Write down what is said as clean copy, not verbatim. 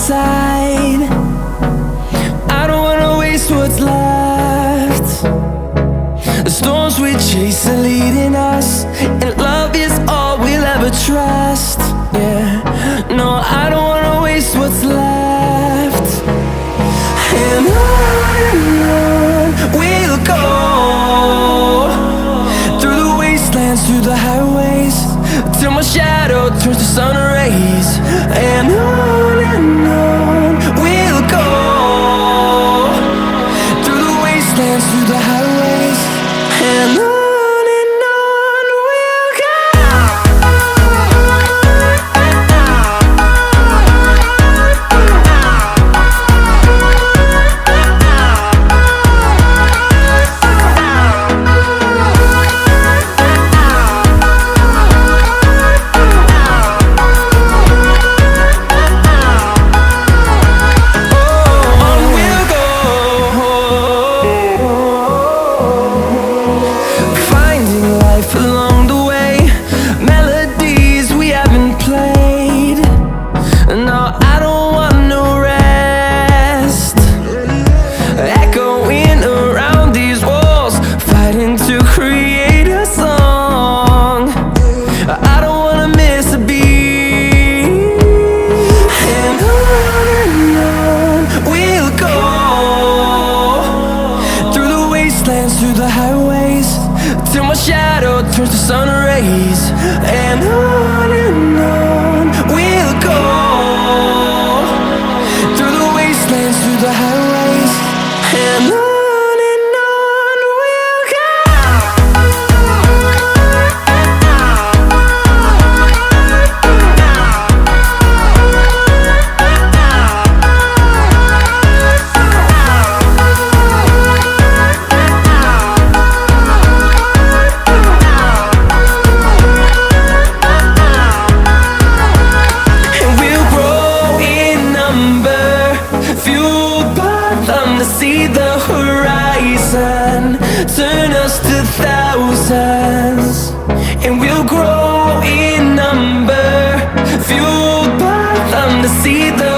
inside. I don't wanna waste what's left. The storms we chase are leading us, and love is all we'll ever trust. Yeah, no, I don't wanna waste what's left. And on we'll go, through the wastelands, through the highways, till my shadow turns to sun rays. And on we'll go, through the wastelands, through the highways, and on we'll go. Along the way, melodies we haven't played. No, I don't want no rest. Echoing around these walls, fighting to create a song. I don't wanna miss a beat. And on we'll go, through the wastelands, through the highways, till my shadow turns to sun rays. And on we'll go, through the wastelands, through the highways, and on we'll go. See the horizon turn us to thousands, and we'll grow in number, fueled by them to see the